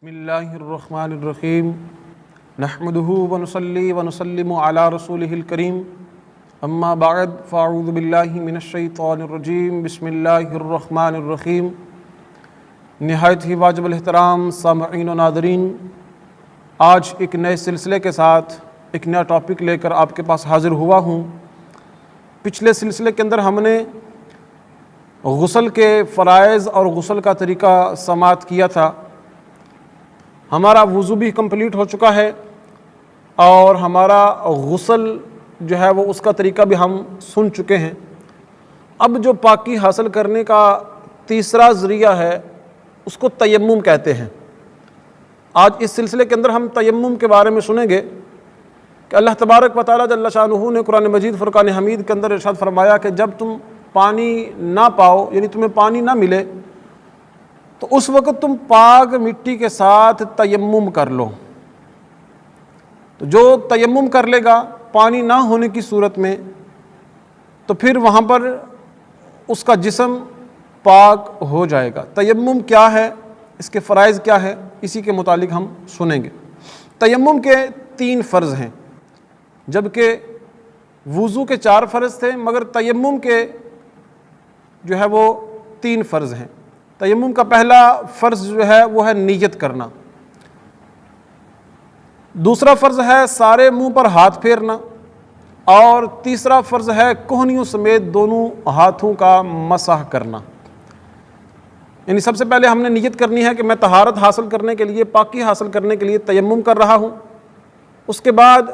بسم اللہ الرحمن الرحیم نحمدہ ونصلی ونسلم علی رسولہ الکریم اما بعد فاعوذ باللہ من الشیطان الرجیم بسم اللہ الرحمن الرحیم۔ نہایت ہی واجب الاحترام سامعین و ناظرین، آج ایک نئے سلسلے کے ساتھ ایک نیا ٹاپک لے کر آپ کے پاس حاضر ہوا ہوں۔ پچھلے سلسلے کے اندر ہم نے غسل کے فرائض اور غسل کا طریقہ سماعت کیا تھا۔ ہمارا وضو بھی کمپلیٹ ہو چکا ہے اور ہمارا غسل جو ہے وہ اس کا طریقہ بھی ہم سن چکے ہیں۔ اب جو پاکی حاصل کرنے کا تیسرا ذریعہ ہے اس کو تیمم کہتے ہیں۔ آج اس سلسلے کے اندر ہم تیمم کے بارے میں سنیں گے کہ اللہ تبارک و تعالیٰ جل شانہ نے قرآن مجید فرقان حمید کے اندر ارشاد فرمایا کہ جب تم پانی نہ پاؤ، یعنی تمہیں پانی نہ ملے، تو اس وقت تم پاک مٹی کے ساتھ تیمم کر لو۔ تو جو تیمم کر لے گا پانی نہ ہونے کی صورت میں، تو پھر وہاں پر اس کا جسم پاک ہو جائے گا۔ تیمم کیا ہے، اس کے فرائض کیا ہے، اسی کے متعلق ہم سنیں گے۔ تیمم کے 3 فرض ہیں، جبکہ وضو کے 4 فرض تھے، مگر تیمم کے جو ہے وہ 3 فرض ہیں۔ تیمم کا پہلا فرض جو ہے وہ ہے نیت کرنا، دوسرا فرض ہے سارے منہ پر ہاتھ پھیرنا، اور تیسرا فرض ہے کوہنیوں سمیت دونوں ہاتھوں کا مسح کرنا۔ یعنی سب سے پہلے ہم نے نیت کرنی ہے کہ میں طہارت حاصل کرنے کے لیے، پاکی حاصل کرنے کے لیے تیمم کر رہا ہوں۔ اس کے بعد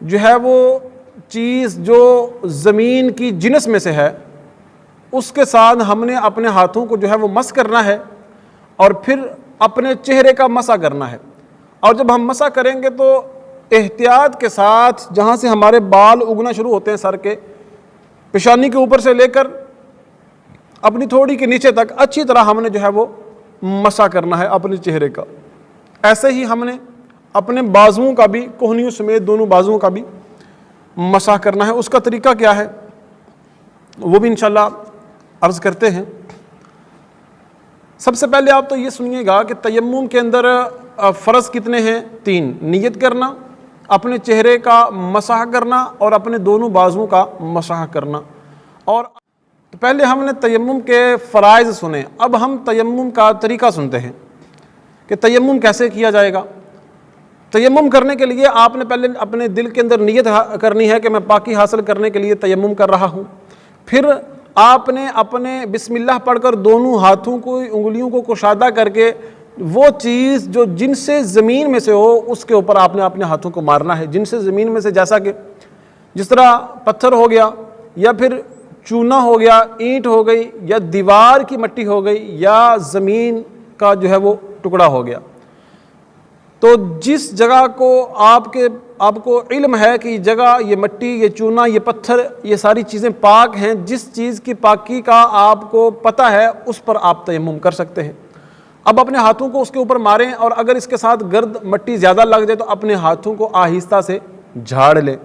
جو ہے وہ چیز جو زمین کی جنس میں سے ہے اس کے ساتھ ہم نے اپنے ہاتھوں کو جو ہے وہ مس کرنا ہے، اور پھر اپنے چہرے کا مسح کرنا ہے۔ اور جب ہم مسح کریں گے تو احتیاط کے ساتھ جہاں سے ہمارے بال اگنا شروع ہوتے ہیں، سر کے پیشانی کے اوپر سے لے کر اپنی تھوڑی کے نیچے تک اچھی طرح ہم نے جو ہے وہ مسح کرنا ہے اپنے چہرے کا۔ ایسے ہی ہم نے اپنے بازوؤں کا بھی، کوہنیوں سمیت دونوں بازوؤں کا بھی مسح کرنا ہے۔ اس کا طریقہ کیا ہے وہ بھی انشاءاللہ عرض کرتے ہیں۔ سب سے پہلے آپ تو یہ سنیے گا کہ تیمم کے اندر فرض کتنے ہیں؟ 3۔ نیت کرنا، اپنے چہرے کا مسح کرنا، اور اپنے دونوں بازوؤں کا مسح کرنا۔ اور پہلے ہم نے تیمم کے فرائض سنے، اب ہم تیمم کا طریقہ سنتے ہیں کہ تیمم کیسے کیا جائے گا۔ تیمم کرنے کے لیے آپ نے پہلے اپنے دل کے اندر نیت کرنی ہے کہ میں پاکی حاصل کرنے کے لیے تیمم کر رہا ہوں۔ پھر آپ نے اپنے بسم اللہ پڑھ کر دونوں ہاتھوں کو، انگلیوں کو کشادہ کر کے وہ چیز جو جن سے زمین میں سے ہو اس کے اوپر آپ نے اپنے ہاتھوں کو مارنا ہے۔ جن سے زمین میں سے، جیسا کہ جس طرح پتھر ہو گیا، یا پھر چونا ہو گیا، اینٹ ہو گئی، یا دیوار کی مٹی ہو گئی، یا زمین کا جو ہے وہ ٹکڑا ہو گیا۔ تو جس جگہ کو آپ کو علم ہے کہ یہ جگہ، یہ مٹی، یہ چونا، یہ پتھر، یہ ساری چیزیں پاک ہیں، جس چیز کی پاکی کا آپ کو پتہ ہے اس پر آپ تیمم کر سکتے ہیں۔ اب اپنے ہاتھوں کو اس کے اوپر ماریں، اور اگر اس کے ساتھ گرد مٹی زیادہ لگ جائے تو اپنے ہاتھوں کو آہستہ سے جھاڑ لیں۔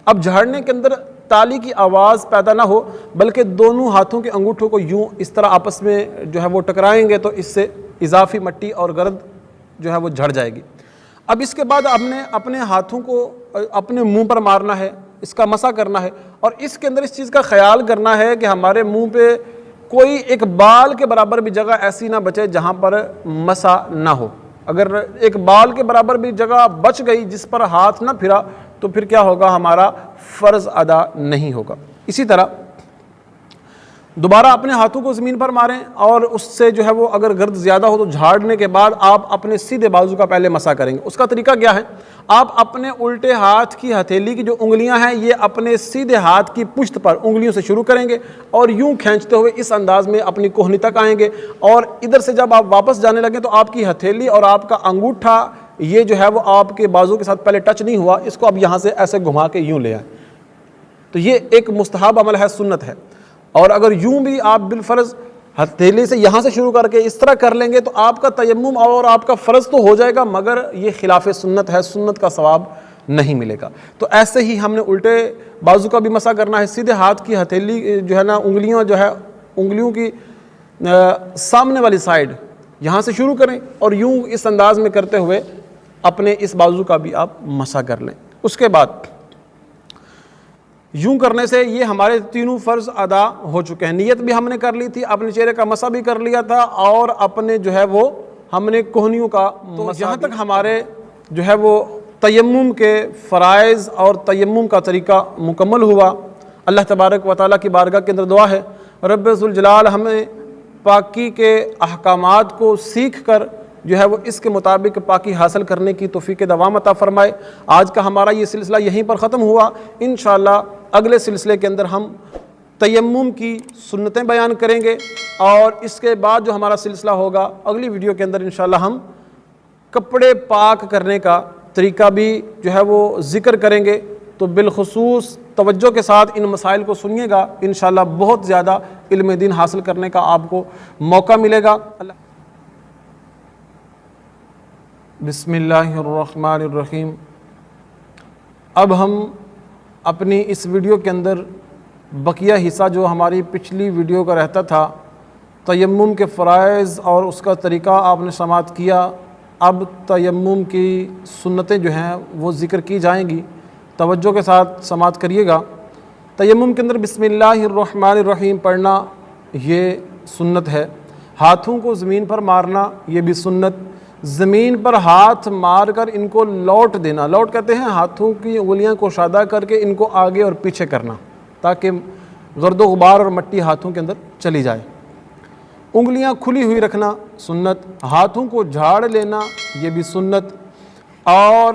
اب جھاڑنے کے اندر تالی کی آواز پیدا نہ ہو، بلکہ دونوں ہاتھوں کے انگوٹھوں کو یوں اس طرح آپس میں جو ہے وہ ٹکرائیں گے تو اس سے اضافی مٹی اور گرد جو ہے وہ جھڑ جائے گی۔ اب اس کے بعد ہم نے اپنے ہاتھوں کو اپنے منہ پر مارنا ہے، اس کا مسح کرنا ہے، اور اس کے اندر اس چیز کا خیال کرنا ہے کہ ہمارے منہ پہ کوئی ایک بال کے برابر بھی جگہ ایسی نہ بچے جہاں پر مسح نہ ہو۔ اگر ایک بال کے برابر بھی جگہ بچ گئی جس پر ہاتھ نہ پھرا تو پھر کیا ہوگا، ہمارا فرض ادا نہیں ہوگا۔ اسی طرح دوبارہ اپنے ہاتھوں کو زمین پر ماریں، اور اس سے جو ہے وہ اگر گرد زیادہ ہو تو جھاڑنے کے بعد آپ اپنے سیدھے بازو کا پہلے مسح کریں گے۔ اس کا طریقہ کیا ہے، آپ اپنے الٹے ہاتھ کی ہتھیلی کی جو انگلیاں ہیں یہ اپنے سیدھے ہاتھ کی پشت پر انگلیوں سے شروع کریں گے، اور یوں کھینچتے ہوئے اس انداز میں اپنی کوہنی تک آئیں گے، اور ادھر سے جب آپ واپس جانے لگیں تو آپ کی ہتھیلی اور آپ کا انگوٹھا یہ جو ہے وہ آپ کے بازو کے ساتھ پہلے ٹچ نہیں ہوا، اس کو اب یہاں سے ایسے گھما کے یوں لے آئیں۔ تو یہ ایک مستحب عمل ہے، سنت ہے۔ اور اگر یوں بھی آپ بالفرض ہتھیلی سے یہاں سے شروع کر کے اس طرح کر لیں گے تو آپ کا تیمم اور آپ کا فرض تو ہو جائے گا، مگر یہ خلاف سنت ہے، سنت کا ثواب نہیں ملے گا۔ تو ایسے ہی ہم نے الٹے بازو کا بھی مسح کرنا ہے، سیدھے ہاتھ کی ہتھیلی جو ہے نا، انگلیوں جو ہے، انگلیوں کی سامنے والی سائڈ یہاں سے شروع کریں اور یوں اس انداز میں کرتے ہوئے اپنے اس بازو کا بھی آپ مسح کر لیں۔ اس کے بعد یوں کرنے سے یہ ہمارے تینوں فرض ادا ہو چکے ہیں۔ نیت بھی ہم نے کر لی تھی، اپنے چہرے کا مسح بھی کر لیا تھا، اور اپنے جو ہے وہ ہم نے کوہنیوں کا مسح۔ جہاں تک ہمارے جو ہے وہ تیمم کے فرائض اور تیمم کا طریقہ مکمل ہوا، اللہ تبارک و تعالیٰ کی بارگاہ کے اندر دعا ہے رب ذوالجلال ہمیں پاکی کے احکامات کو سیکھ کر جو ہے وہ اس کے مطابق پاکی حاصل کرنے کی توفیق دوام عطا فرمائے۔ آج کا ہمارا یہ سلسلہ یہیں پر ختم ہوا۔ انشاءاللہ اگلے سلسلے کے اندر ہم تیمم کی سنتیں بیان کریں گے، اور اس کے بعد جو ہمارا سلسلہ ہوگا اگلی ویڈیو کے اندر انشاءاللہ ہم کپڑے پاک کرنے کا طریقہ بھی جو ہے وہ ذکر کریں گے۔ تو بالخصوص توجہ کے ساتھ ان مسائل کو سنیے گا، انشاءاللہ بہت زیادہ علم دین حاصل کرنے کا آپ کو موقع ملے گا۔ بسم اللہ الرحمن الرحیم۔ اب ہم اپنی اس ویڈیو کے اندر بقیہ حصہ جو ہماری پچھلی ویڈیو کا رہتا تھا، تیمم کے فرائض اور اس کا طریقہ آپ نے سماعت کیا، اب تیمم کی سنتیں جو ہیں وہ ذکر کی جائیں گی، توجہ کے ساتھ سماعت کریے گا۔ تیمم کے اندر بسم اللہ الرحمن الرحیم پڑھنا یہ سنت ہے، ہاتھوں کو زمین پر مارنا یہ بھی سنت، زمین پر ہاتھ مار کر ان کو لوٹ دینا، لوٹ کہتے ہیں ہاتھوں کی انگلیاں کو شادہ کر کے ان کو آگے اور پیچھے کرنا تاکہ گرد و غبار اور مٹی ہاتھوں کے اندر چلی جائے۔ انگلیاں کھلی ہوئی رکھنا سنت، ہاتھوں کو جھاڑ لینا یہ بھی سنت، اور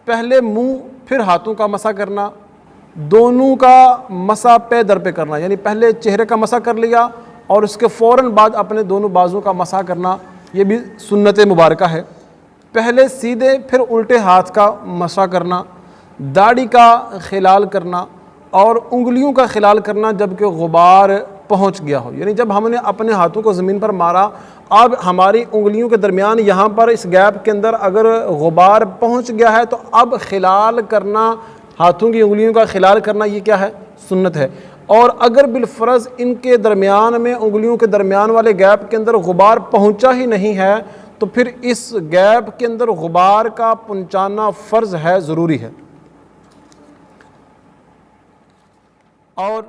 پہلے منہ پھر ہاتھوں کا مسح کرنا، دونوں کا مسح پے در پہ کرنا، یعنی پہلے چہرے کا مسح کر لیا اور اس کے فوراً بعد اپنے دونوں بازوں کا مسح کرنا، یہ بھی سنت مبارکہ ہے۔ پہلے سیدھے پھر الٹے ہاتھ کا مسح کرنا، داڑھی کا خلال کرنا اور انگلیوں کا خلال کرنا جب کہ غبار پہنچ گیا ہو، یعنی جب ہم نے اپنے ہاتھوں کو زمین پر مارا، اب ہماری انگلیوں کے درمیان یہاں پر اس گیپ کے اندر اگر غبار پہنچ گیا ہے تو اب خلال کرنا، ہاتھوں کی انگلیوں کا خلال کرنا یہ کیا ہے؟ سنت ہے۔ اور اگر بالفرض ان کے درمیان میں انگلیوں کے درمیان والے گیپ کے اندر غبار پہنچا ہی نہیں ہے تو پھر اس گیپ کے اندر غبار کا پہنچانا فرض ہے، ضروری ہے۔ اور